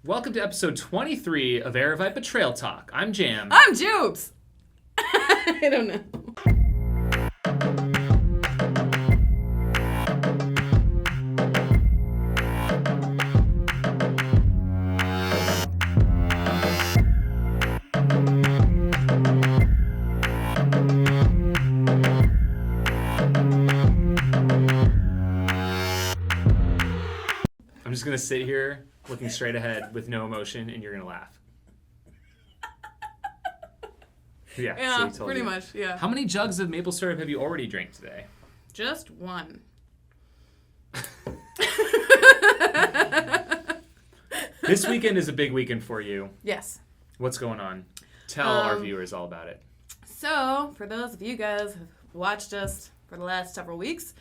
Welcome to episode 23 of Aravaipa Trail Talk. I'm Jam. I'm Jubes. I don't know. I'm just going to sit here looking straight ahead with no emotion, and you're going to laugh. Yeah, so pretty much, yeah. How many jugs of maple syrup have you already drank today? Just one. This weekend is a big weekend for you. Yes. What's going on? Tell our viewers all about it. So, for those of you guys who've watched us for the last several weeks,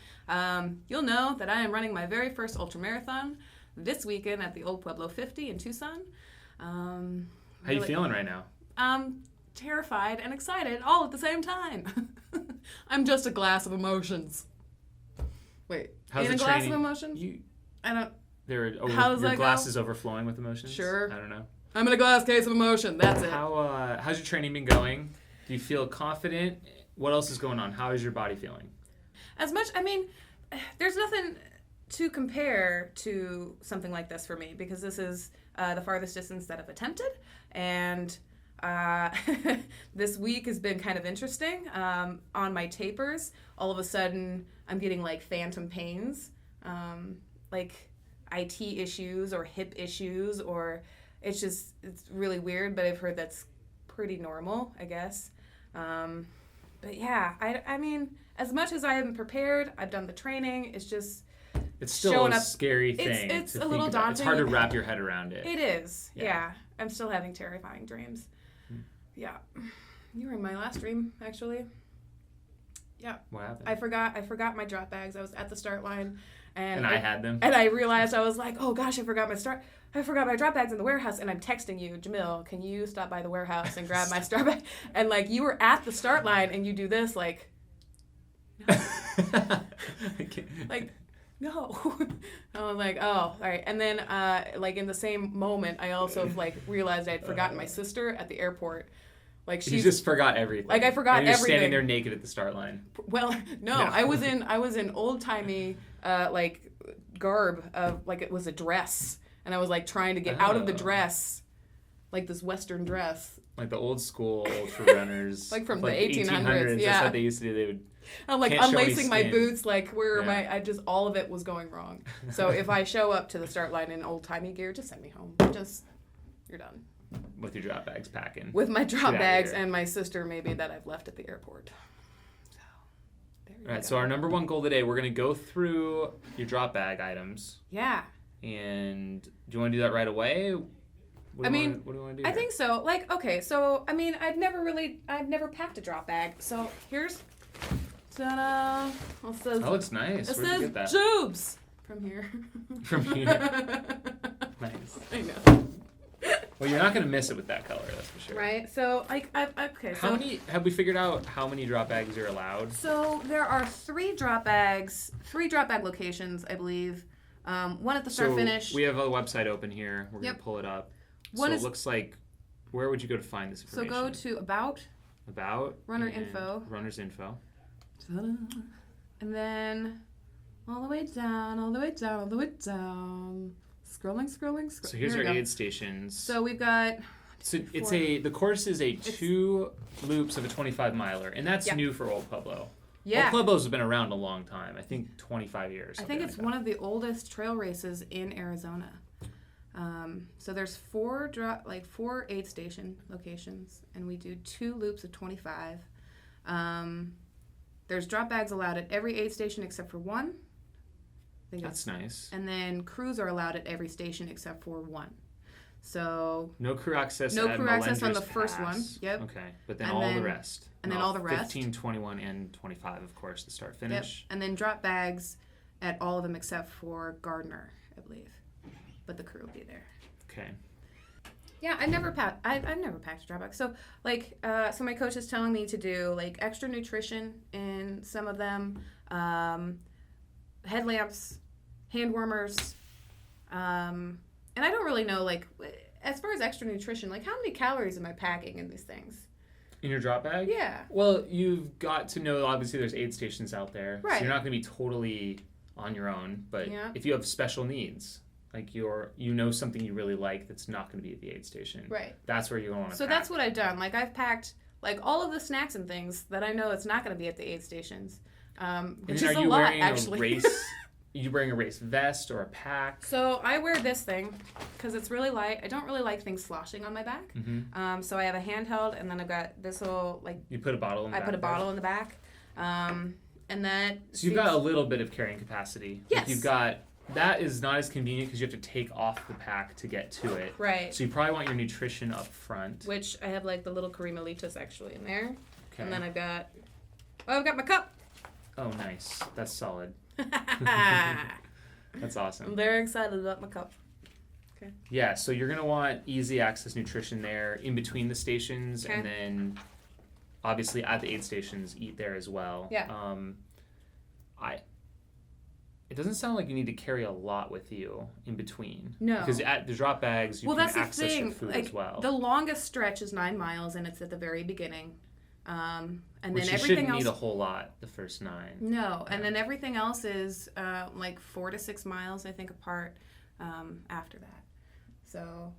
you'll know that I am running my very first ultramarathon this weekend at the Old Pueblo 50 in Tucson. How you feeling right now? Terrified and excited all at the same time. I'm just a glass of emotions. Wait, How's in the a glass training? of emotions? How does that your glass go? is overflowing with emotions? Sure. I don't know. I'm in a glass case of emotion. That's it. How's your training been going? Do you feel confident? What else is going on? How is your body feeling? There's nothing to compare to something like this for me because this is the farthest distance that I've attempted, and this week has been kind of interesting. On my tapers, all of a sudden I'm getting like phantom pains, like IT issues or hip issues, or it's really weird, but I've heard that's pretty normal, I guess. But yeah, I mean, as much as I am prepared, I've done the training, it's still a scary thing. It's a little daunting. It's hard to wrap your head around it. It is, yeah. I'm still having terrifying dreams. Yeah. You were in my last dream, actually. Yeah. What happened? I forgot my drop bags. I was at the start line, and I had them. And I realized I was like, oh gosh, I forgot my drop bags in the warehouse, and I'm texting you, Jamil, can you stop by the warehouse and grab my start bag? And like you were at the start line and you do this like no. Like no. I was like, oh, all right. And then like in the same moment I also like realized I'd forgotten my sister at the airport. Like you just forgot everything. Like I forgot and you're everything. Standing there naked at the start line. Well, no. I was in old timey like garb of like it was a dress, and I was like trying to get out of the dress, like this Western dress. Like the old school ultra runners. Like from the 1800s. Yeah. That's what they used to do. They would. I'm like unlacing my boots, like where all of it was going wrong. So if I show up to the start line in old timey gear, just send me home. You're done. With your drop bags packing. With my drop bags and my sister maybe that I've left at the airport. So, there you go. So our number one goal today, we're going to go through your drop bag items. Yeah. And do you want to do that right away? What do you want to do? I think so. Like, okay, so, I mean, I've never packed a drop bag. So, here's, ta-da. That looks nice. It Where'd you get that? says Jubes from here. From here. Nice. I know. Well, you're not going to miss it with that color, that's for sure. Right? So, like, okay. How many, have we figured out how many drop bags you're allowed? So, there are three drop bag locations, I believe. One at the start finish. We have a website open here. We're going to pull it up. It looks like, where would you go to find this information? So, go to About. Runners Info. Ta-da. And then all the way down. Scrolling. So here's our aid stations. So we've got. So the course is two loops of a 25 miler, and that's new for Old Pueblo. Yeah. Old Pueblo's have been around a long time. I think 25 years. I think it's one of the oldest trail races in Arizona. So there's four aid station locations, and we do 2 loops of 25. There's drop bags allowed at every aid station except for one. That's nice. And then crews are allowed at every station except for one. So no crew access. No crew access on the Pass. first one. Yep. Okay, but then all the rest. And then all the rest. 15, 21, and 25, of course, the start finish. Yep. And then drop bags at all of them except for Gardner, I believe. But the crew will be there. Okay. Yeah, I've never packed a drop bag. So so my coach is telling me to do like extra nutrition in some of them, headlamps, hand warmers, and I don't really know, like, as far as extra nutrition, like how many calories am I packing in these things? In your drop bag? Yeah. Well, you've got to know, obviously, there's aid stations out there. Right. So you're not going to be totally on your own. But if you have special needs, like something you really like that's not going to be at the aid station. Right. That's where you're going to pack. So that's what I've done. Like I've packed like all of the snacks and things that I know it's not going to be at the aid stations. Which is a lot, actually. Are you wearing a race vest or a pack? So I wear this thing because it's really light. I don't really like things sloshing on my back. Mm-hmm. So I have a handheld, and then I've got this little like. You put a bottle in the back. I put a bottle in the back, and that. So you've got a little bit of carrying capacity. Yes. Like you've got. That is not as convenient because you have to take off the pack to get to it. Right. So you probably want your nutrition up front. Which I have like the little Karimalitas actually in there, Okay. and then I've got my cup. Oh, nice. That's solid. That's awesome. I'm very excited about my cup. Okay. Yeah, so you're going to want easy access nutrition there in between the stations, and then obviously at the aid stations, eat there as well. Yeah. It doesn't sound like you need to carry a lot with you in between. No. Because at the drop bags, you can that's access your food as well. The longest stretch is 9 miles, and it's at the very beginning. And Which then you everything shouldn't else. need a whole lot the first 9. No, and then everything else is like 4 to 6 miles, I think, apart after that. So.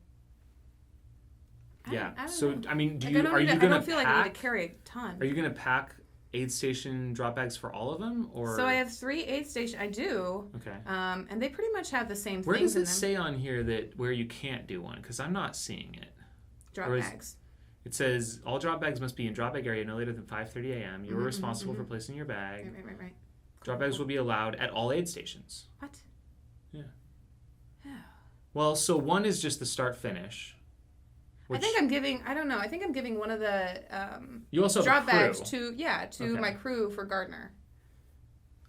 I don't know. I mean, I don't feel like I need to carry a ton. Are you going to pack aid station drop bags for all of them, or? So I have 3 aid stations. I do. Okay. And they pretty much have the same Where things does it in them. say on here that where you can't do one? Because I'm not seeing it. Drop bags. It says all drop bags must be in drop bag area no later than 5:30 a.m. You are responsible for placing your bag. Right. Drop bags will be allowed at all aid stations. What? Yeah. Yeah. Well, so one is just the start finish. I think I'm giving one of the you also have drop a crew. bags to my crew for Gardner.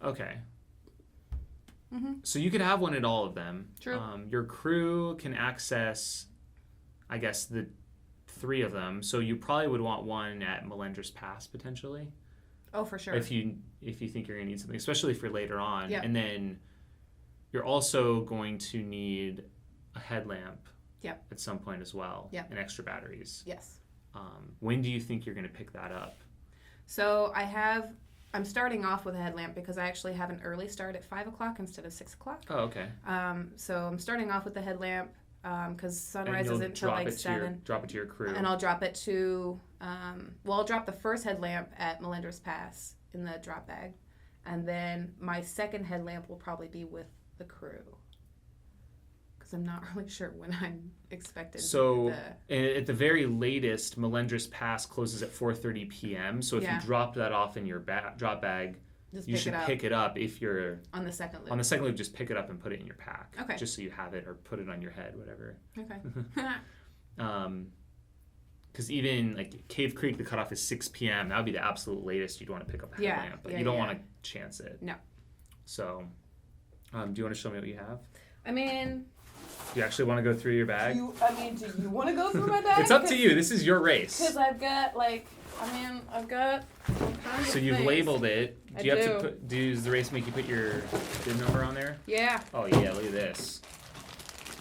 Okay. Mm-hmm. So you could have one at all of them. True. Your crew can access, I guess, the 3 of them. So you probably would want one at Melendres Pass potentially. Oh, for sure. If you think you're gonna need something, especially for later on. Yep. And then you're also going to need a headlamp. Yep. At some point as well. Yep. And extra batteries. Yes. When do you think you're going to pick that up? So I'm starting off with a headlamp because I actually have an early start at 5 o'clock instead of 6 o'clock. Oh, okay. So I'm starting off with the headlamp because sunrise isn't until like 7. Drop it to your crew. And I'll drop it to, I'll drop the first headlamp at Melendres Pass in the drop bag. And then my second headlamp will probably be with the crew. Because I'm not really sure when I'm expected So at the very latest, Melendres Pass closes at 4:30 p.m. So if you drop that off in your drop bag, you should pick it up if you're on the second loop. On the second loop, just pick it up and put it in your pack. Okay. Just so you have it, or put it on your head, whatever. Okay. Because even like Cave Creek, the cutoff is 6 p.m. That would be the absolute latest you'd want to pick up a headlamp, but you don't want to chance it. No. So, do you want to show me what you have? I mean. Do you actually want to go through your bag? Do you want to go through my bag? It's up to you. This is your race. Because I've got I've got all kinds So of you've things. labeled it. Does the race make you put your bid number on there? Yeah. Oh yeah, look at this.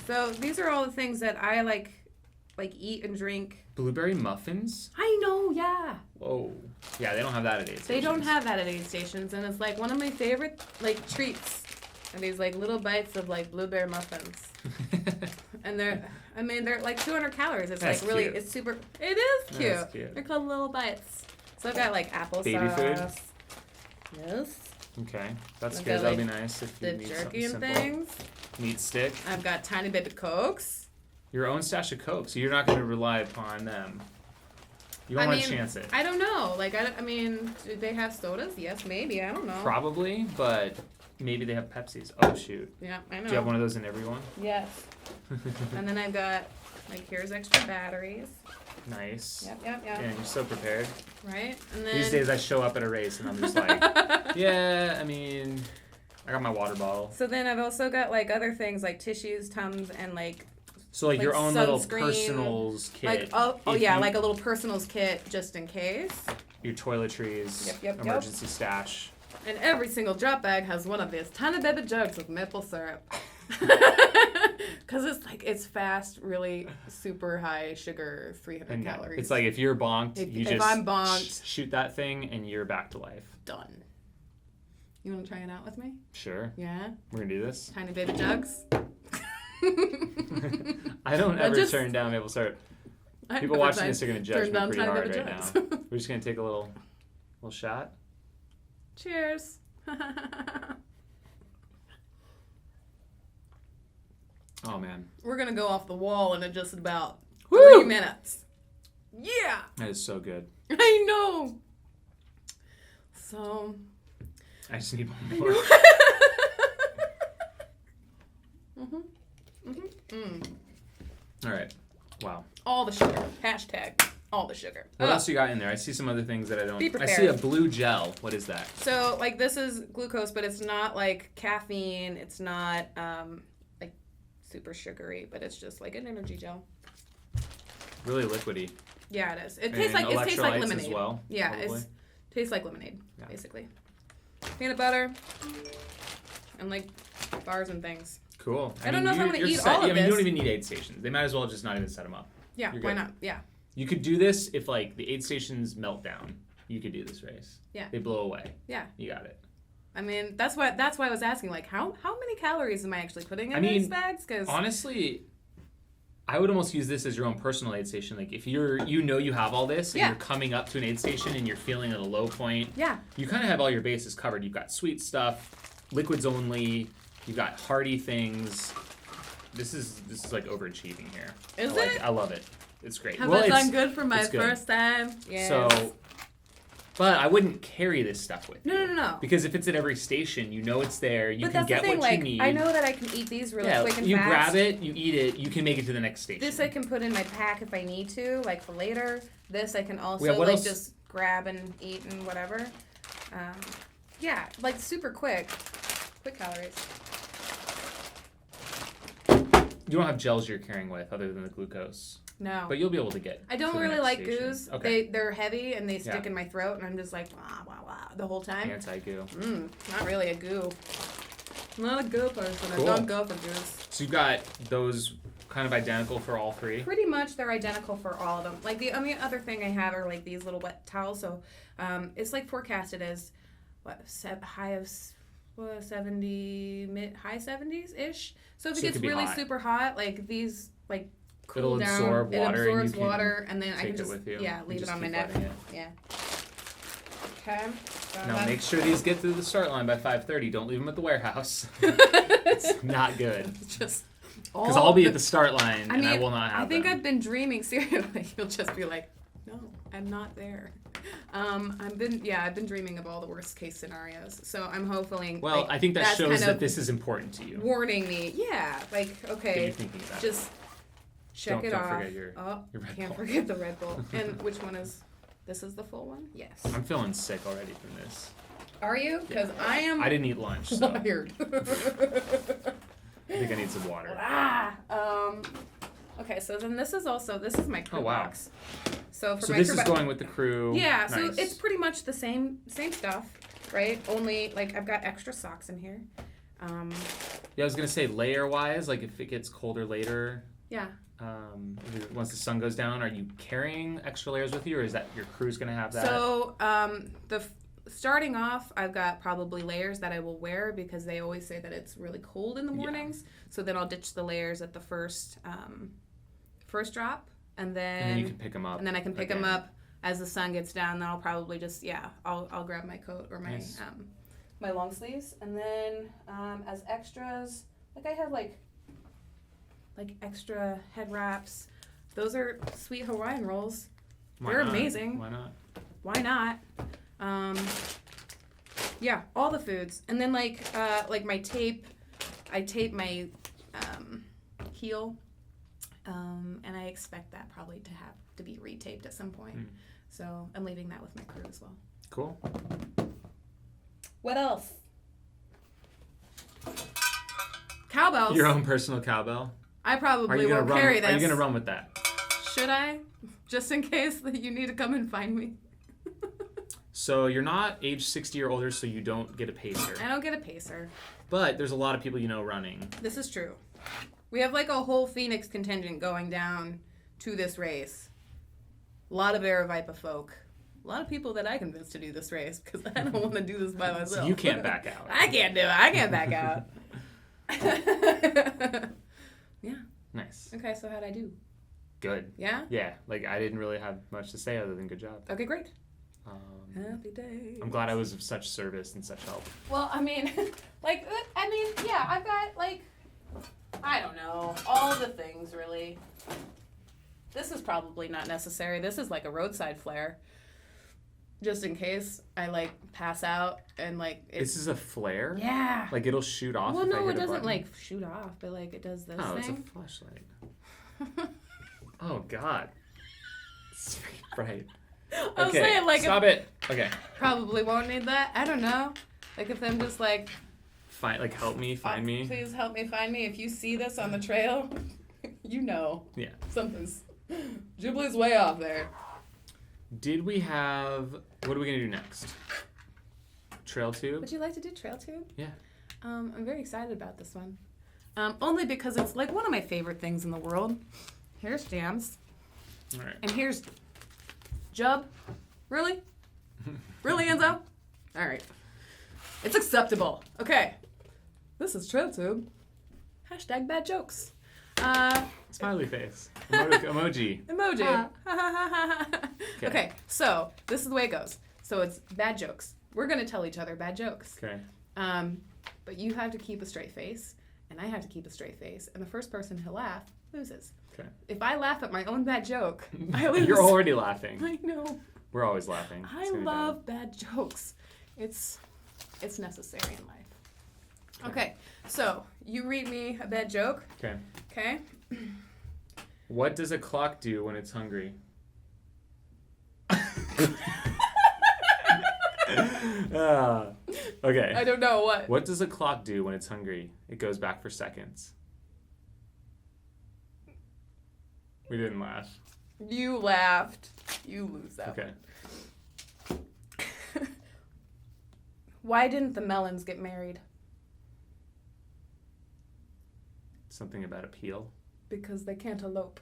So these are all the things that I like eat and drink. Blueberry muffins? I know, yeah. Whoa. Yeah, they don't have that at aid stations. They don't have that at aid stations, and it's like one of my favorite treats. And these little bites of blueberry muffins. And they're like 200 calories. It's That's really, cute. it's super, it is cute. That's cute. They're called little bites. So I've got applesauce. Baby food? Yes. Okay, that's I've good. got, That'll be nice if you The need jerky something and simple. things. Meat stick. I've got tiny baby Cokes. Your own stash of Coke, so you're not going to rely upon them. You don't want to chance it. I don't know. Do they have sodas? Yes, maybe. I don't know. Probably, but maybe they have Pepsis. Oh, shoot. Yeah, I know. Do you have one of those in every one? Yes. And then I've got, here's extra batteries. Nice. Yep. Yeah, you're so prepared. Right? And then... These days I show up at a race and I'm just like, yeah, I got my water bottle. So then I've also got, other things like tissues, Tums, and, So, your own little sunscreen, personals kit. a little personals kit just in case. Your toiletries. Yep. Emergency stash. And every single drop bag has one of these tiny baby jugs with maple syrup. Because it's fast, really super high sugar, 300 calories. It's like if you're bonked, if I'm bonked, shoot that thing and you're back to life. Done. You want to try it out with me? Sure. Yeah? We're going to do this? Tiny baby jugs? I don't ever turn down maple syrup. People watching this are going to judge me pretty hard right now. We're just going to take a little shot. Cheers. Oh, man. We're going to go off the wall in just about Woo! 3 minutes. Yeah. That is so good. I know. So. I just need one more. All right. Wow. All the sugar. Hashtag all the sugar. What else you got in there? I see some other things that I don't. Be prepared. I see a blue gel. What is that? So, like, this is glucose, but it's not like caffeine. It's not like super sugary, but it's just like an energy gel. Really liquidy. Yeah, it is. It tastes like lemonade. As well, yeah, probably. it tastes like lemonade, basically. Peanut butter and like bars and things. Cool. I don't know if I'm gonna eat all of this. You don't even need aid stations. They might as well just not even set them up. Yeah, why not? Yeah. You could do this if like the aid stations melt down. You could do this race. Yeah. They blow away. Yeah. You got it. I mean, that's why I was asking, like, how many calories am I actually putting in these bags? Because honestly, I would almost use this as your own personal aid station. Like if you have all this and you're coming up to an aid station and you're feeling at a low point. Yeah. You kind of have all your bases covered. You've got sweet stuff, liquids only. You've got hearty things. This is like overachieving here. Is it? I love it. It's great. Have I done good for my first time? Yes. So, but I wouldn't carry this stuff with you. No. Because if it's at every station, you know it's there. You can get what you need. I know that I can eat these really quick and fast. You grab it, you eat it, you can make it to the next station. This I can put in my pack if I need to, like for later. This I can also just grab and eat and whatever. Yeah, like super quick calories. You don't have gels you're carrying with other than the glucose. No. But you'll be able to get. I don't really like station. goos. Okay. They're heavy and they stick in my throat and I'm just like the whole time. Anti-goo. Not really a goo. I'm not a goo person. Cool. I don't go for goos. So you've got those kind of identical for all three? Pretty much they're identical for all of them. Like the only other thing I have are like these little wet towels. So it's like forecasted as high of 70, high 70s ish. So if it gets really super hot, like these like cool down. Absorb water. It absorbs water, and then I can just leave it on my neck. Yeah. Okay. So now make sure these get through the start line by 5:30. Don't leave them at the warehouse. It's not good. Because I'll be at the start line and I will not have them. I think I've been dreaming seriously. You'll just be like, no, I'm not there. I've been dreaming of all the worst case scenarios. So I'm hoping. Well, I think that shows that this is important to you. Warning me, okay, that you're thinking about just check it off. Don't forget your Red can't Bull. forget the Red Bull. And which one is? This is the full one. Yes. I'm feeling sick already from this. Are you? Because I am. I didn't eat lunch. So. Wired. I think I need some water. Okay, so then this is my crew box. So this is going with the crew. Yeah, nice. so it's pretty much the same stuff, right? Only like I've got extra socks in here. Yeah, I was gonna say layer wise, like if it gets colder later. Yeah. Once the sun goes down, are you carrying extra layers with you, or is that your crew's gonna have that? So starting off, I've got probably layers that I will wear because they always say that it's really cold in the mornings. Yeah. So then I'll ditch the layers at the first drop, and then you can pick them up. And then I can pick them up as the sun gets down. Then I'll probably just I'll grab my coat or my my long sleeves, and then as extras, like I have like extra head wraps. Those are sweet Hawaiian rolls. They're amazing. Why not? Why not? Yeah, all the foods. And then like my tape, I tape my heel, and I expect that probably to have to be retaped at some point. So I'm leaving that with my crew as well. Cool. What else? Cowbells. Your own personal cowbell. I probably won't carry this. Are you gonna run with that? Should I? Just in case that you need to come and find me. So you're not age 60 or older, so you don't get a pacer. I don't get a pacer. But there's a lot of people you know running. This is true. We have like a whole Phoenix contingent going down to this race. A lot of Aravaipa folk. A lot of people that I convinced to do this race because I don't want to do this by myself. So you can't back out. I can't do it. I can't back out. Yeah. Nice. Okay, so how'd I do? Good. Yeah? Yeah. Like, I didn't really have much to say other than good job. Okay, great. Happy days. I'm glad I was of such service and such help. Well, I mean, yeah, I've got, like, I don't know, all the things, really. This is probably not necessary. This is like a roadside flare. Just in case I, like, pass out and, like... This is a flare? Yeah. Like, it'll shoot off well, if I no, hit it doesn't, a button? like, shoot off, but, like, it does this Oh, thing. it's a flashlight. Oh, God. It's bright. I was saying, like... Stop it. Okay. Probably won't need that. I don't know. Like, if I'm just, like... Help me, find me. Please help me find me. If you see this on the trail, you know. Yeah. Something's... Jubilee's way off there. Did we have... What are we going to do next? TrailTube? Would you like to do TrailTube? Yeah. I'm very excited about this one. Only because it's, like, one of my favorite things in the world. Here's Jams. All right. And here's... Jub? Really? Really, Enzo? All right. It's acceptable. Okay. This is TrailTube. Hashtag bad jokes. Smiley face. Emoji. Emoji. Okay, so this is the way it goes. So it's bad jokes. We're going to tell each other bad jokes. Okay. But you have to keep a straight face, and I have to keep a straight face. And the first person to laugh loses. Okay. If I laugh at my own bad joke, I lose. You're already laughing. I know. We're always laughing. I love bad jokes. It's necessary in life. Okay, so you read me a bad joke. Okay. Okay. What does a clock do when it's hungry? Okay. I don't know what. What does a clock do when it's hungry? It goes back for seconds. We didn't laugh. You laughed. You lose that Okay. one. Why didn't the melons get married? Something about a peel? Because they can't elope.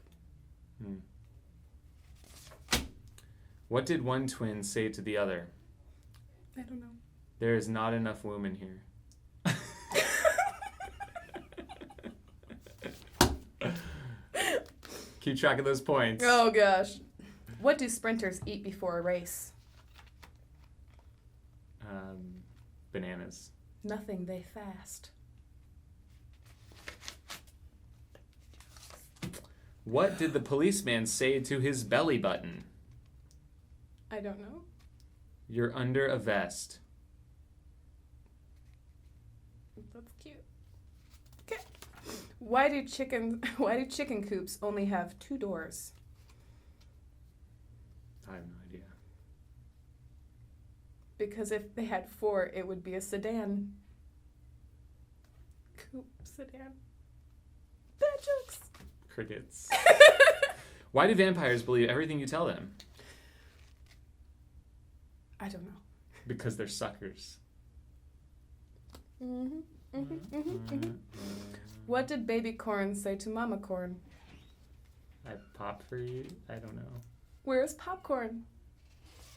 What did one twin say to the other? I don't know. There is not enough women here. Keep track of those points. Oh, gosh. What do sprinters eat before a race? Bananas. Nothing. They fast. What did the policeman say to his belly button? I don't know. You're under a vest. That's cute. Okay. Why do chicken coops only have 2 doors? I have no idea. Because if they had 4, it would be a sedan. Coop sedan. Bad jokes. Crickets. Why do vampires believe everything you tell them? I don't know. Because they're suckers. What did baby corn say to mama corn? I pop for you? I don't know. Where's popcorn?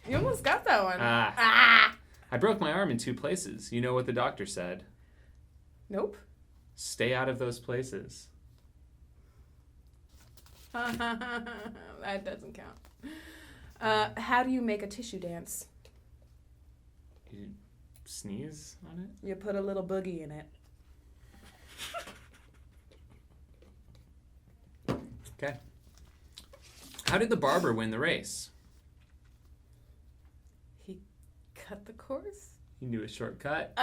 You almost got that one. I broke my arm in 2 places. You know what the doctor said? Nope. Stay out of those places. That doesn't count. How do you make a tissue dance? You sneeze on it? You put a little boogie in it. Okay. How did the barber win the race? He cut the course? He knew a shortcut.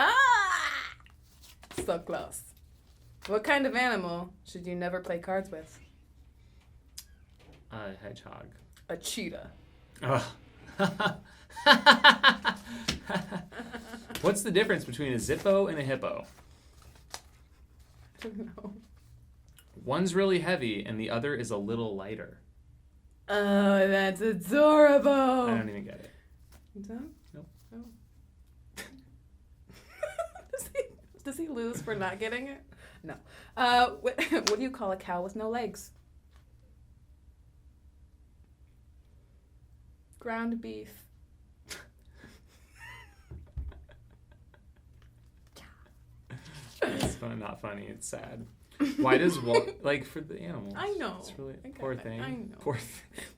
So close. What kind of animal should you never play cards with? A hedgehog. A cheetah. Ugh. What's the difference between a Zippo and a hippo? I don't know. One's really heavy and the other is a little lighter. Oh, that's adorable. I don't even get it. You don't? Nope. Does he lose for not getting it? No. What do you call a cow with no legs? Ground beef. It's not funny. It's sad. Why does like for the animals? I know. It's really poor thing. I know.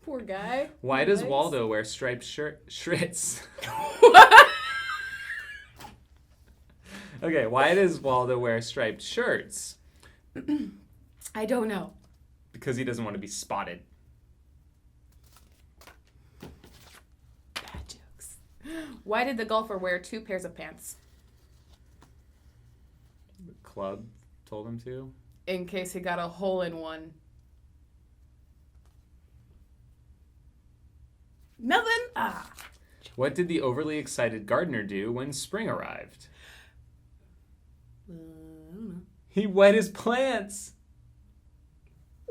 Poor guy. Why does Waldo wear striped shirts? Okay, why does Waldo wear striped shirts? I don't know. Because he doesn't want to be spotted. Bad jokes. Why did the golfer wear 2 pairs of pants? The club told him to. In case he got a hole in one. Nothing. Ah. What did the overly excited gardener do when spring arrived? I don't know. He wet his plants.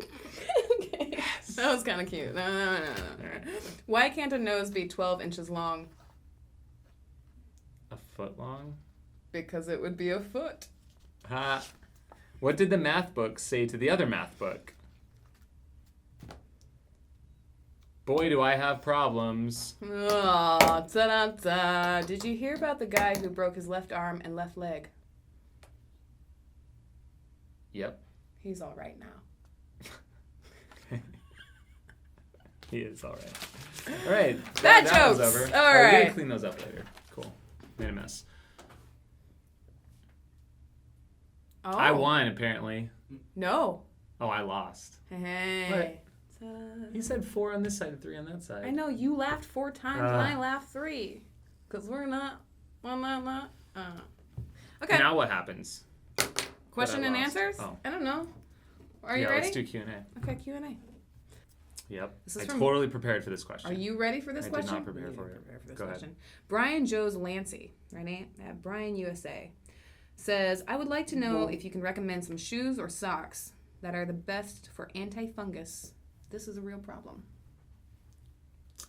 Okay. Yes. That was kind of cute. No. Why can't a nose be 12 inches long? A foot long? Because it would be a foot. Ha. What did the math book say to the other math book? Boy, do I have problems. Oh, ta-da-da. Did you hear about the guy who broke his left arm and left leg? Yep. He's all right now. He is all right. All right. Bad that was jokes. over. All right. We're right. gonna clean those up later. Cool. Made a mess. Oh. I won, apparently. No. Oh, I lost. Hey. He said 4 on this side and 3 on that side. I know. You laughed 4 times and I laughed 3. Because we're not. Okay. Now what happens? Question and answers? Oh. I don't know. Are you ready? Let's do Q&A. Okay, Q&A. Yep. I totally prepared for this question. Are you ready for this question? I did not prepare for it. Go ahead. Brian Joes Lancy, ready? At Brian USA, says, I would like to know if you can recommend some shoes or socks that are the best for anti-fungus. This is a real problem.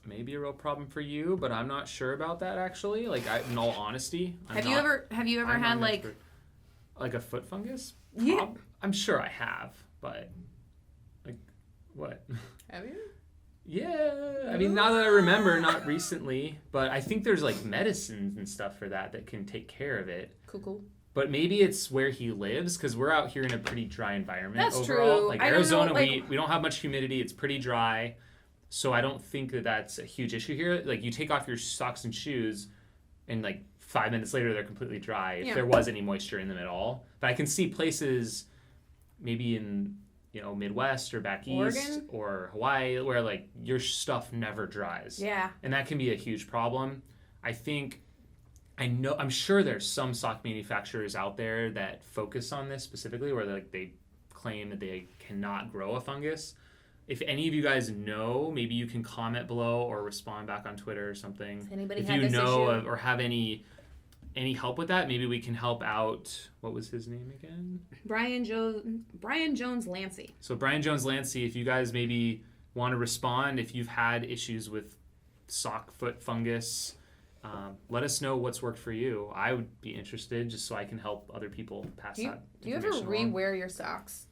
Maybe a real problem for you, but I'm not sure about that actually. Like, in all honesty, Have you ever had like a foot fungus? Yeah. I'm sure I have, but like what? Have you? Yeah. I mean, now that I remember, not recently, but I think there's like medicines and stuff for that can take care of it. Cool. But maybe it's where he lives, because we're out here in a pretty dry environment. That's overall. true. Like I Arizona, don't know, we don't have much humidity. It's pretty dry. So I don't think that's a huge issue here. Like, you take off your socks and shoes, and like 5 minutes later, they're completely dry, if there was any moisture in them at all. But I can see places, maybe in Midwest or back Oregon? east or Hawaii, where like your stuff never dries. Yeah. And that can be a huge problem. I'm sure there's some sock manufacturers out there that focus on this specifically, where they claim that they cannot grow a fungus. If any of you guys know, maybe you can comment below or respond back on Twitter or something. Does anybody if have you this know issue? or have any help with that, maybe we can help out. What was his name again? Brian Jones Lancy. So Brian Jones Lancy, if you guys maybe want to respond, if you've had issues with sock foot fungus, let us know what's worked for you. I would be interested, just so I can help other people pass that. Do you ever re-wear your socks?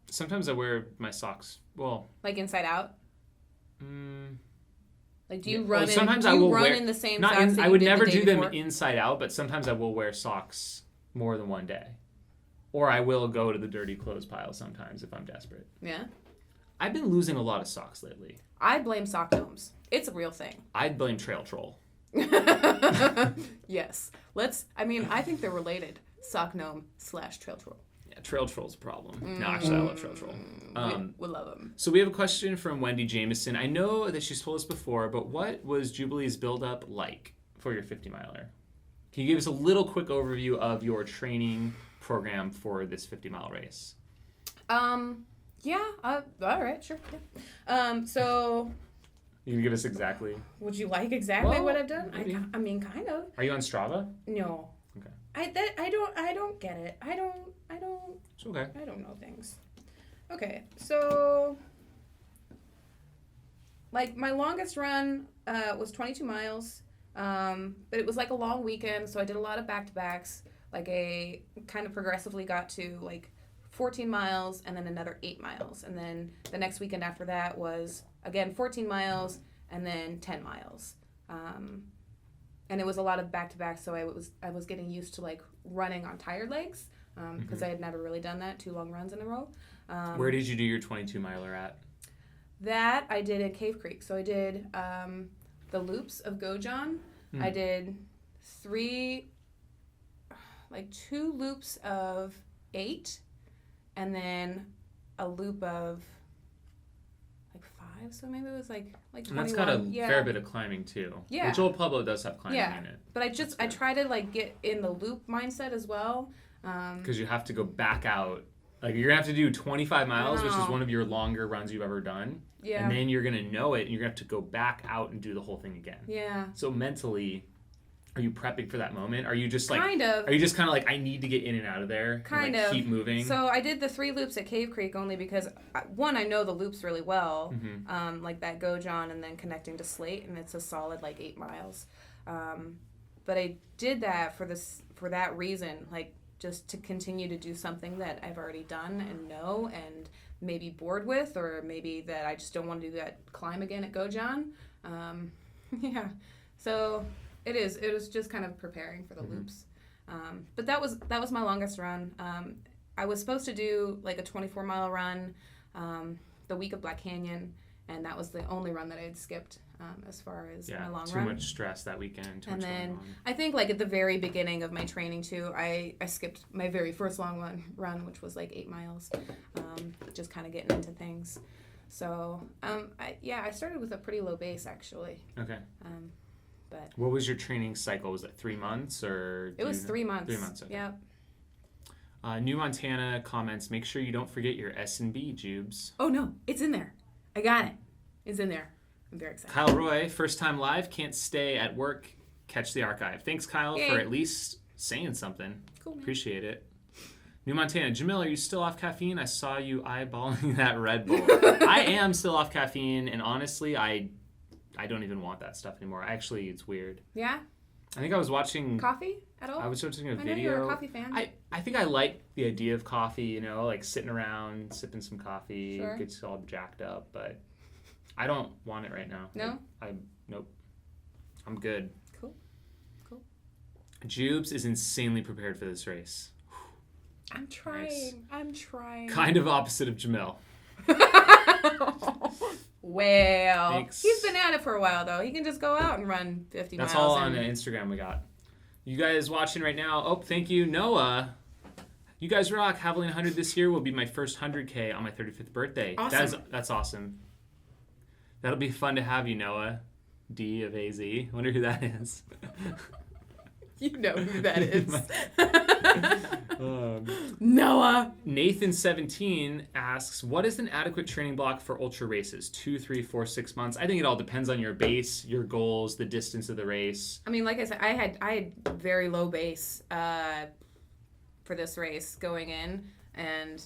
Sometimes I wear my socks. Well, like inside out. Like, do you run in the same socks? I would never do them inside out, but sometimes I will wear socks more than one day, or I will go to the dirty clothes pile sometimes if I'm desperate. Yeah. I've been losing a lot of socks lately. I blame sock gnomes. It's a real thing. I'd blame Trail Troll. Yes. I think they're related. Sock gnome / Trail Troll. Yeah, Trail Troll's a problem. No, actually, I love Trail Troll. We love them. So we have a question from Wendy Jameson. I know that she's told us before, but what was Jubilee's build-up like for your 50-miler? Can you give us a little quick overview of your training program for this 50-mile race? Yeah. All right. Sure. Yeah. So... You can give us exactly. Would you like exactly what I've done? Maybe. I mean, kind of. Are you on Strava? No. Okay. I don't get it. I don't. It's okay. I don't know things. Okay, so like my longest run was 22 miles, but it was like a long weekend, so I did a lot of back-to-backs. like a kind of progressively got to like 14 miles and then another 8 miles. And then the next weekend after that was, again, 14 miles and then 10 miles. And it was a lot of back-to-back, so I was getting used to, like, running on tired legs because I had never really done that, 2 long runs in a row. Where did you do your 22-miler at? That I did in Cave Creek. So I did the loops of Gojon. I did 2 loops of 8, and then a loop of like 5. So maybe it was like 21. And that's got a fair bit of climbing too. Yeah. Which Old Pueblo does have climbing in it. But I try to like get in the loop mindset as well. Because you have to go back out. Like, you're going to have to do 25 miles, which is one of your longer runs you've ever done. Yeah. And then you're going to know it, and you're going to have to go back out and do the whole thing again. Yeah. So mentally, are you prepping for that moment? Are you just like... Kind of. Are you just kind of like, I need to get in and out of there? Kind and, like, of. keep moving? So I did the 3 loops at Cave Creek only because, one, I know the loops really well. Like that Gojon and then connecting to Slate, and it's a solid like 8 miles. But I did that for that reason, like, just to continue to do something that I've already done and know and maybe bored with, or maybe that I just don't want to do that climb again at Gojon. Yeah. So it was just kind of preparing for the loops. But that was my longest run. I was supposed to do like a 24-mile run the week of Black Canyon, and that was the only run that I had skipped as far as my long run. Too much stress that weekend. And then I think like at the very beginning of my training too, I skipped my very first long run, which was like 8 miles, just kind of getting into things. So I started with a pretty low base actually. Okay. But what was your training cycle? Was it 3 months or? It was 3 months. 3 months. Okay. Yep. New Montana comments, make sure you don't forget your S&B, Jubes. Oh no, it's in there. I got it. It's in there. I'm very excited. Kyle Roy, first time live, can't stay at work, catch the archive. Thanks, Kyle, for at least saying something. Cool, man. Appreciate it. New Montana, Jamil, are you still off caffeine? I saw you eyeballing that Red Bull. I am still off caffeine, and honestly, I don't even want that stuff anymore. Actually, it's weird. Yeah? I think I was watching... Coffee at all? I was watching a video. I know you're a coffee fan. I think I like the idea of coffee, you know, like sitting around, sipping some coffee, Sure. gets all jacked up, but I don't want it right now. No? Nope. I'm good. Cool. Jubes is insanely prepared for this race. I'm trying. Nice. I'm trying. Kind of opposite of Jamil. Well, Thanks. He's been at it for a while, though. He can just go out and run 50 That's miles. all on Instagram we got. You guys watching right now, thank you, Noah. You guys rock. Havoline 100 this year will be my first 100K on my 35th birthday. Awesome. That's awesome. That'll be fun to have you, Noah. D of AZ. Wonder who that is. You know who that is. Um, Noah. Nathan17 asks, what is an adequate training block for ultra races? 2, 3, 4, 6 months? I think it all depends on your base, your goals, the distance of the race. I mean, like I said, I had very low base for this race going in, and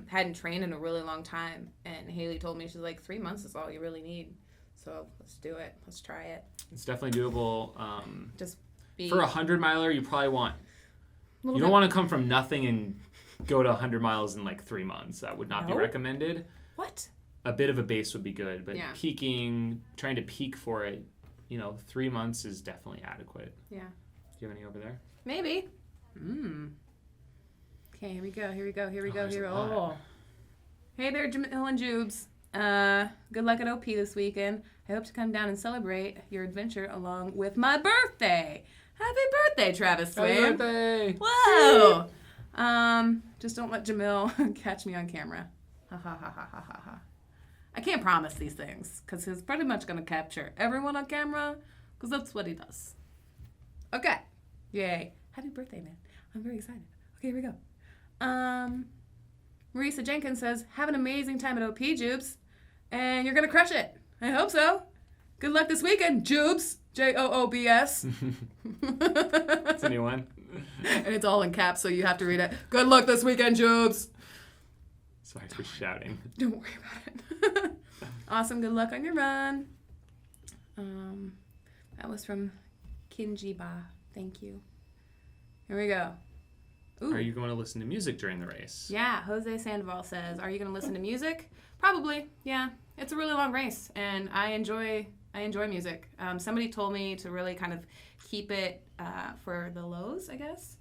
hadn't trained in a really long time. And Haley told me, she's like, 3 months is all you really need. So let's do it. Let's try it. It's definitely doable. For a 100-miler, you probably want... You don't want to come from nothing and go to 100 miles in like 3 months. That would not be recommended. What? A bit of a base would be good, but Yeah. trying to peak for it, 3 months is definitely adequate. Yeah. Do you have any over there? Maybe. Okay, here we go. Oh. Hey there, Jamil and Jubes. Good luck at OP this weekend. I hope to come down and celebrate your adventure along with my birthday. Happy birthday, Travis Swain. Happy birthday. Whoa. Just don't let Jamil catch me on camera. Ha ha ha ha ha ha ha. I can't promise these things because he's pretty much going to capture everyone on camera because that's what he does. Okay. Yay. Happy birthday, man. I'm very excited. Okay, here we go. Marisa Jenkins says, have an amazing time at OP, Jubes. And you're going to crush it. I hope so. Good luck this weekend, Jubes. Joobs. That's a new one. And it's all in caps, so you have to read it. Good luck this weekend, Jubes. Sorry for shouting. Don't worry about it. Awesome. Good luck on your run. That was from Kinjiba. Thank you. Here we go. Ooh. Are you going to listen to music during the race? Yeah, Jose Sandoval says, are you going to listen to music? Probably, yeah. It's a really long race, and I enjoy music. Somebody told me to really kind of keep it for the lows, I guess.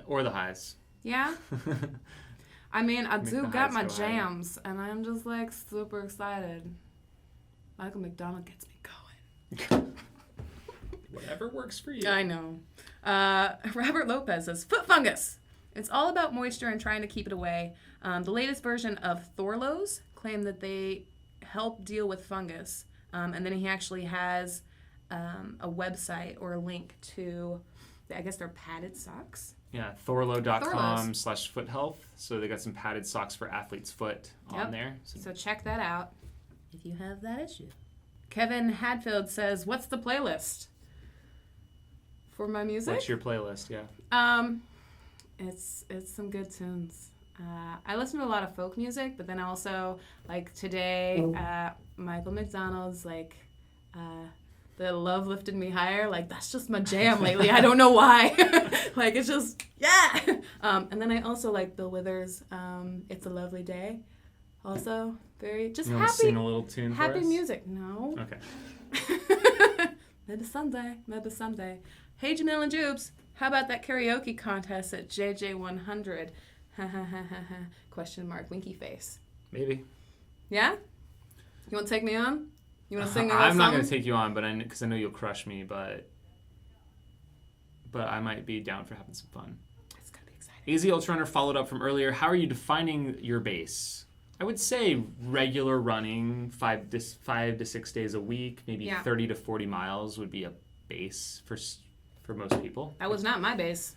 Or the highs. Yeah. I mean, I do got my jams, higher. and I'm just like super excited. Michael McDonald gets me going. Whatever works for you. I know. Robert Lopez says, foot fungus. It's all about moisture and trying to keep it away. The latest version of Thorlos claimed that they help deal with fungus. And then he actually has a website or a link to, I guess they're padded socks. Yeah, Thorlo.com/foot health. So they got some padded socks for athlete's foot on there. So check that out if you have that issue. Kevin Hadfield says, what's the playlist for my music? What's your playlist? Yeah. It's some good tunes. I listen to a lot of folk music, but then also, like today, Michael McDonald's, like, the Love Lifted Me Higher, like, that's just my jam lately. I don't know why. Like, it's just, yeah. And then I also like Bill Withers' It's a Lovely Day. Also, very, just you happy. Sing a little tune happy for us? Music. No. Okay. Maybe someday. Hey, Janelle and Jubes, how about that karaoke contest at JJ100? Question mark, winky face. Maybe. Yeah? You want to take me on? You want to sing a little I'm not going to song? take you on, but because I know you'll crush me, but I might be down for having some fun. It's going to be exciting. AZ Ultra Runner followed up from earlier. How are you defining your base? I would say regular running, 5 to 6 days a week, maybe 30 to 40 miles would be a base for most people. That was not my base.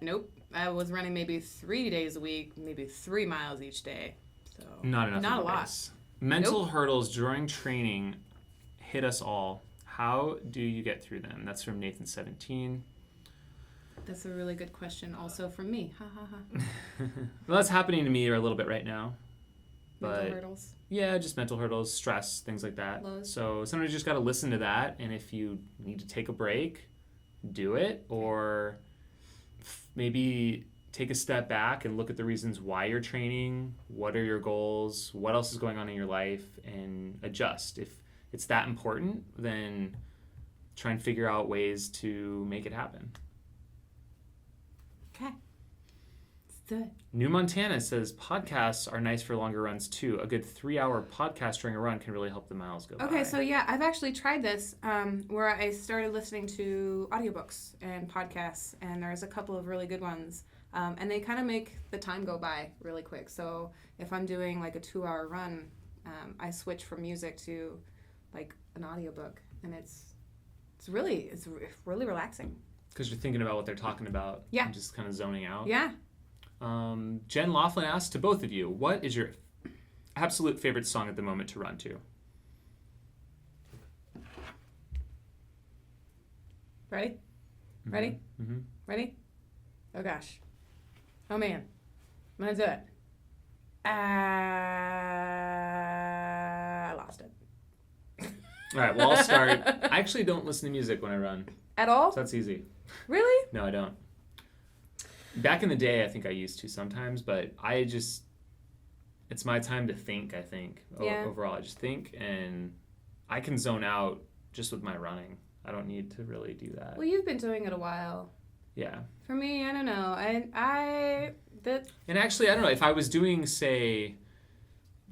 Nope. I was running maybe 3 days a week, maybe 3 miles each day. So not enough. Not of a lot. Base. Mental hurdles during training hit us all. How do you get through them? That's from Nathan17. That's a really good question also from me. Ha ha ha. Well, that's happening to me a little bit right now. Mental hurdles. Yeah, just mental hurdles, stress, things like that. Lows. So sometimes you just got to listen to that, and if you need to take a break, do it, or maybe take a step back and look at the reasons why you're training, what are your goals, what else is going on in your life, and adjust. If it's that important, then try and figure out ways to make it happen. Okay. Let's do it. New Montana says podcasts are nice for longer runs too. A good 3-hour podcast during a run can really help the miles go by. Okay, so yeah, I've actually tried this where I started listening to audiobooks and podcasts, and there's a couple of really good ones. And they kind of make the time go by really quick. So if I'm doing like a 2-hour run, I switch from music to like an audiobook, and it's really relaxing. Because you're thinking about what they're talking about. Yeah. And just kind of zoning out. Yeah. Jen Laughlin asks, to both of you, what is your absolute favorite song at the moment to run to? Ready? Mm-hmm. Ready? Mm-hmm. Ready? Oh gosh. Oh man. I'm gonna do it. I lost it. All right, well, I'll start. I actually don't listen to music when I run. At all? So that's easy. Really? No, I don't. Back in the day, I think I used to sometimes, but it's my time to think, I think. Yeah. Overall, I just think, and I can zone out just with my running. I don't need to really do that. Well, you've been doing it a while. Yeah. For me, I don't know. And actually, I don't know, if I was doing, say,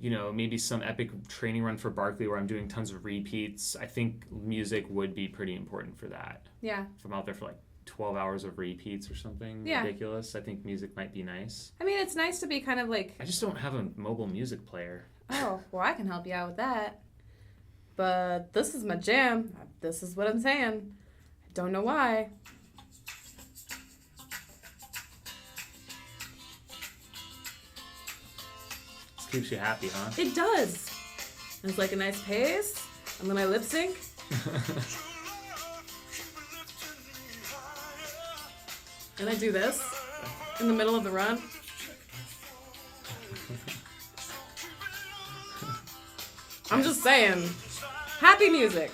maybe some epic training run for Barkley where I'm doing tons of repeats, I think music would be pretty important for that. Yeah. If I'm out there for like 12 hours of repeats or something ridiculous, I think music might be nice. I mean, it's nice to be kind of like... I just don't have a mobile music player. Oh, well, I can help you out with that. But this is my jam. This is what I'm saying. I don't know why. This keeps you happy, huh? It does. It's like a nice pace. And then I lip sync. And I do this in the middle of the run. I'm just saying, happy music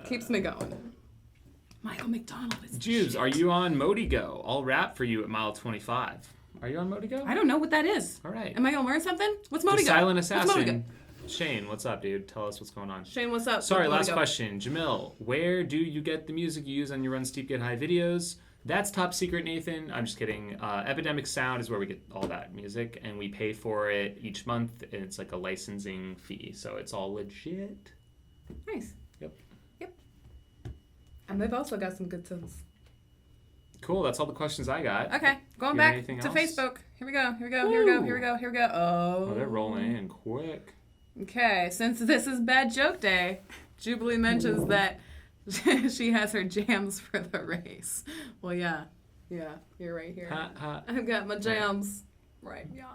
keeps me going. Michael McDonald is Jubes, are you on Modigo? I'll rap for you at mile 25. Are you on Modigo? I don't know what that is. All right. Am I going to learn something? What's Modigo? The Silent Assassin. Shane, what's up, dude? Tell us what's going on. Shane, what's up? Sorry, last question. Jamil, where do you get the music you use on your Run Steep Get High videos? That's top secret, Nathan. I'm just kidding. Epidemic Sound is where we get all that music, and we pay for it each month, and it's like a licensing fee, so it's all legit. Nice. Yep. And they've also got some good tunes. Cool. That's all the questions I got. Okay, going back to Facebook. Here we go. Oh, they're rolling in quick. Okay, since this is Bad Joke Day, Jubilee mentions that she has her jams for the race. Well, yeah, you're right here. I've got my jams right, yeah.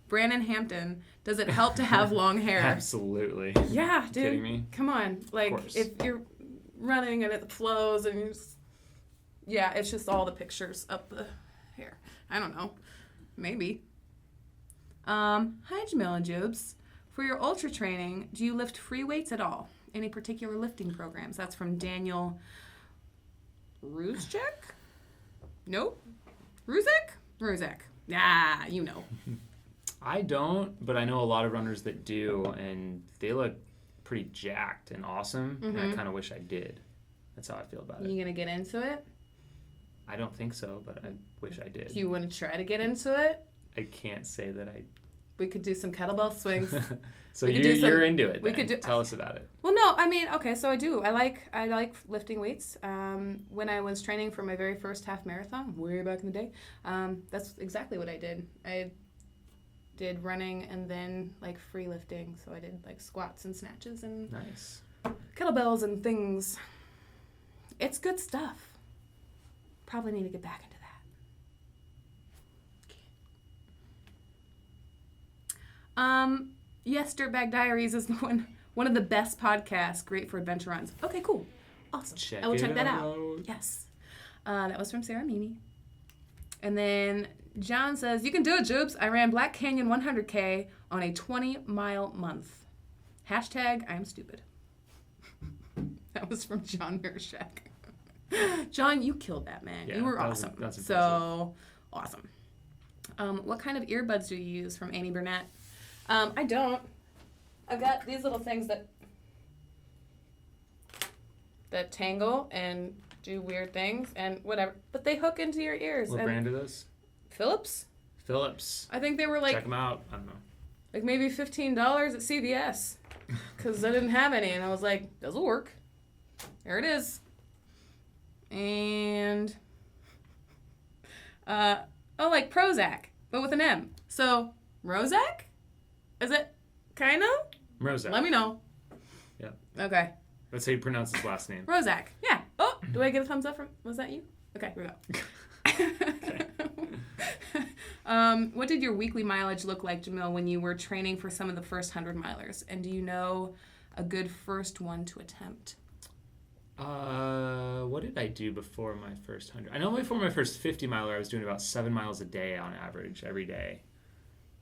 Brandon Hampton, does it help to have long hair? Absolutely. Yeah, dude. Kidding me? Come on, like if you're running and it flows and it's just all the pictures of the hair. I don't know, maybe. Hi, Jamil and Jubes. For your ultra training, do you lift free weights at all? Any particular lifting programs? That's from Daniel Ruzek? Nope. Ruzek. Yeah, you know. I don't, but I know a lot of runners that do, and they look pretty jacked and awesome, and I kind of wish I did. That's how I feel about it. You gonna get into it? I don't think so, but I wish I did. Do you want to try to get into it? I can't say that I... We could do some kettlebell swings. So you're into it. We could do. Tell us about it. Well, no, I mean, okay, so I do. I like lifting weights. When I was training for my very first half marathon, way back in the day, that's exactly what I did. I did running and then like free lifting. So I did like squats and snatches and nice kettlebells and things. It's good stuff. Probably need to get back into that. Yes, Dirtbag Diaries is one of the best podcasts. Great for adventure runs. Okay, cool. Awesome. I will check that out. Yes. That was from Sarah Mimi. And then John says, you can do it, Jubes. I ran Black Canyon 100K on a 20-mile month. Hashtag I am stupid. That was from John Mirshak. John, you killed that, man. Yeah, you were awesome. That's impressive. So awesome. What kind of earbuds do you use from Annie Burnett? I don't. I've got these little things that tangle and do weird things and whatever, but they hook into your ears. What brand are those? Philips. Philips. I think they were like... Check them out. I don't know. Like maybe $15 at CVS because I didn't have any, and I was like, this'll work. There it is. And like Prozac, but with an M. So Rozak? Is it kind of? Rozak. Let me know. Yeah. Okay. That's how you pronounce his last name. Rozak. Yeah. Oh, do I get a thumbs up from? Was that you? Okay, here we go. What did your weekly mileage look like, Jamil, when you were training for some of the first 100 milers? And do you know a good first one to attempt? What did I do before my first 100? I know before my first 50 miler, I was doing about 7 miles a day on average every day.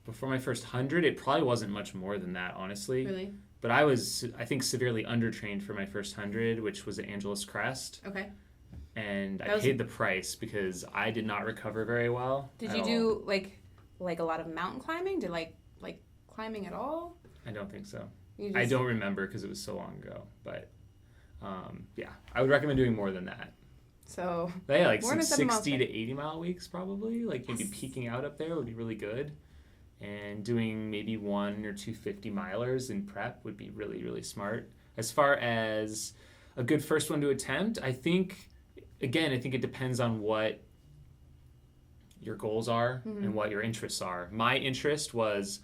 Before my first 100, it probably wasn't much more than that, honestly. Really? But I was, I think, severely undertrained for my first 100, which was at Angeles Crest. Okay. And I paid the price because I did not recover very well. Did you do like a lot of mountain climbing? Did like climbing at all? I don't think so. I don't remember because it was so long ago. But yeah, I would recommend doing more than that. So but yeah, like some 60 to 80 mile weeks probably. Like maybe peaking out up there would be really good. And doing maybe 1 or 2 50 milers in prep would be really, really smart. As far as a good first one to attempt, I think it depends on what your goals are and what your interests are. My interest was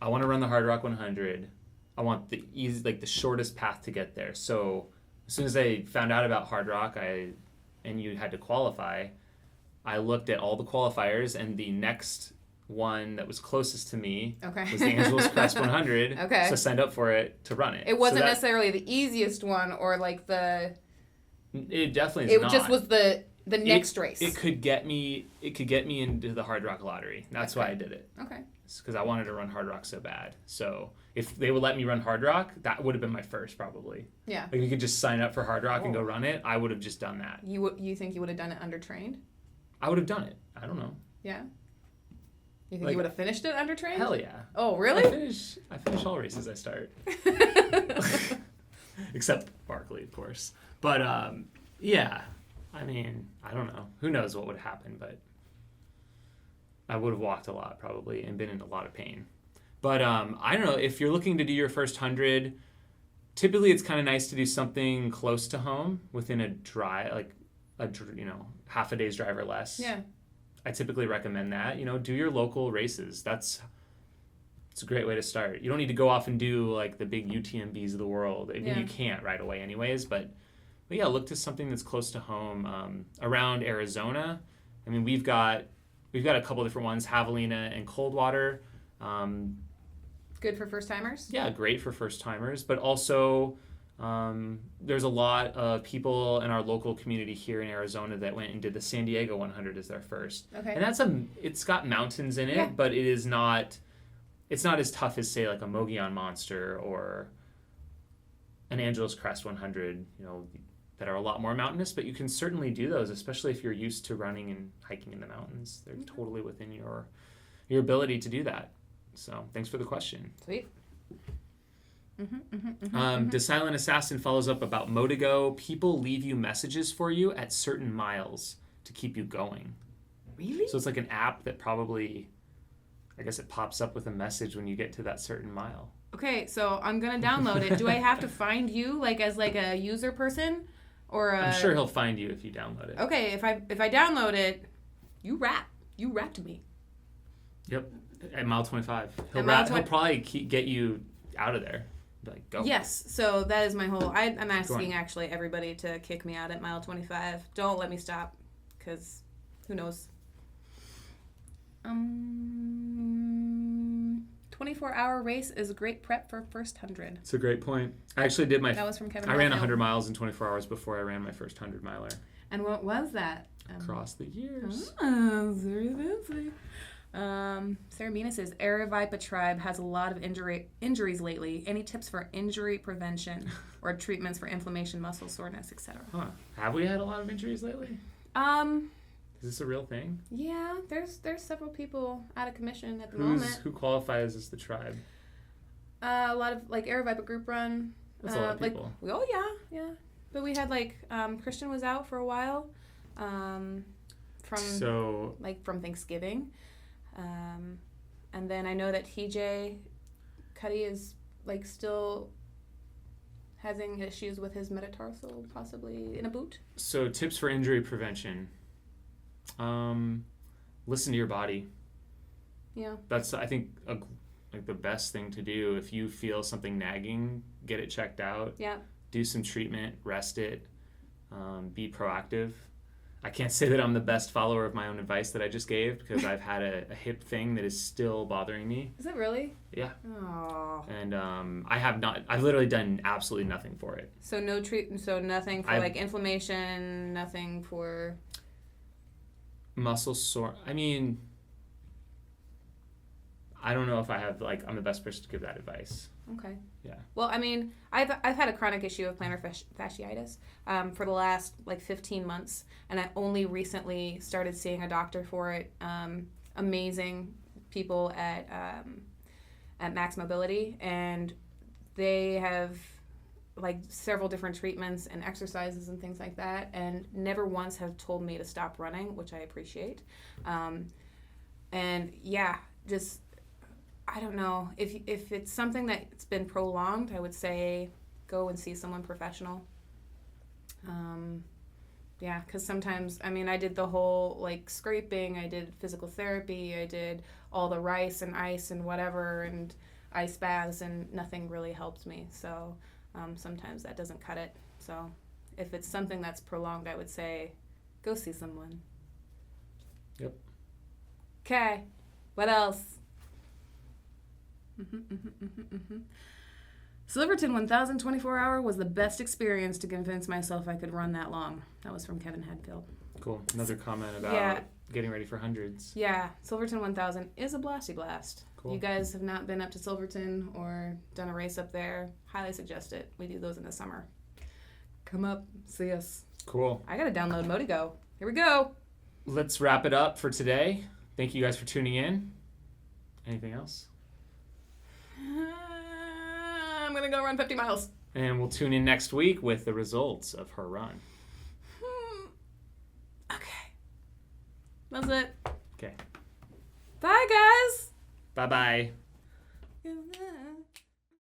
I want to run the Hard Rock 100. I want the easy, like the shortest path to get there. So as soon as I found out about Hard Rock, and you had to qualify, I looked at all the qualifiers, and the next one that was closest to me was the Angeles Crest 100. Okay. So I signed up for it to run it. It wasn't necessarily the easiest one or like the... It definitely is not. It just was the The next race. It could get me into the Hard Rock Lottery. That's why I did it. Okay. Because I wanted to run Hard Rock so bad. So if they would let me run Hard Rock, that would have been my first probably. Yeah. Like you could just sign up for Hard Rock and go run it. I would have just done that. You think you would have done it undertrained? I would have done it. I don't know. Yeah. You think you would have finished it undertrained? Hell yeah. Oh, really? I finish all races I start. Except Barkley, of course. But yeah. I mean, I don't know. Who knows what would happen, but I would have walked a lot probably and been in a lot of pain. But I don't know. If you're looking to do your first 100, typically it's kind of nice to do something close to home within a drive, half a day's drive or less. Yeah. I typically recommend that. Do your local races. It's a great way to start. You don't need to go off and do like the big UTMBs of the world. I mean, you can't right away anyways, but yeah, look to something that's close to home. Around Arizona, I mean, we've got a couple different ones, Javelina and Coldwater. Good for first timers? Yeah, great for first timers, but also there's a lot of people in our local community here in Arizona that went and did the San Diego 100 as their first. Okay. And it's got mountains in it, but it's not as tough as say like a Mogollon Monster or an Angeles Crest 100, that are a lot more mountainous, but you can certainly do those, especially if you're used to running and hiking in the mountains. They're totally within your ability to do that. So thanks for the question. Sweet. The Silent Assassin follows up about Motigo. People leave you messages for you at certain miles to keep you going. Really? So it's like an app that probably, I guess it pops up with a message when you get to that certain mile. Okay, so I'm going to download it. Do I have to find you as a user person? I'm sure he'll find you if you download it. Okay, if I download it, you rapped me. Yep, at mile 25. He'll probably get you out of there. Be like, go. Yes, so that is my whole. I'm asking actually everybody to kick me out at mile 25. Don't let me stop, because who knows. 24-hour race is a great prep for first 100. It's a great point. I actually did That was from Kevin. I ran 100 miles in 24 hours before I ran my first 100 miler. And what was that? Across the years. Very fancy. Sarah Mina says, Aravaipa tribe has a lot of injuries lately. Any tips for injury prevention or treatments for inflammation, muscle soreness, etc.? Huh. Have we had a lot of injuries lately? Is this a real thing? Yeah, there's several people out of commission at the moment. Who qualifies as the tribe? A lot of Aravaipa group run. That's a lot of people. Yeah. But we had Christian was out for a while, from Thanksgiving, and then I know that TJ Cuddy is still having issues with his metatarsal, possibly in a boot. So tips for injury prevention. Listen to your body. Yeah. That's, I think, the best thing to do. If you feel something nagging, get it checked out. Yeah. Do some treatment, rest it, be proactive. I can't say that I'm the best follower of my own advice that I just gave, because I've had a hip thing that is still bothering me. Is it really? Yeah. Oh. And I've literally done absolutely nothing for it. So no treatment, so nothing for inflammation, nothing for muscle sore. I mean, I don't know if I have I'm the best person to give that advice. Okay. Yeah. Well, I mean, I've had a chronic issue of plantar fasciitis for the last 15 months, and I only recently started seeing a doctor for it. Amazing people at Max Mobility, and they have several different treatments and exercises and things like that, and never once have told me to stop running, which I appreciate. And yeah, just I don't know if it's something that's been prolonged. I would say go and see someone professional. Yeah, because sometimes I did the whole scraping. I did physical therapy. I did all the rice and ice and whatever and ice baths, and nothing really helped me. So. Sometimes that doesn't cut it. So if it's something that's prolonged, I would say go see someone. Yep. Okay. What else? Silverton 1000 24-hour was the best experience to convince myself I could run that long. That was from Kevin Hadfield. Cool. Another comment about getting ready for hundreds. Yeah, Silverton 1000 is a blasty blast. Cool. You guys have not been up to Silverton or done a race up there, highly suggest it. We do those in the summer. Come up, see us. Cool. I gotta download Modigo. Here we go. Let's wrap it up for today. Thank you guys for tuning in. Anything else? I'm gonna go run 50 miles. And we'll tune in next week with the results of her run. Okay. That's it. Okay. Bye, guys. Bye-bye.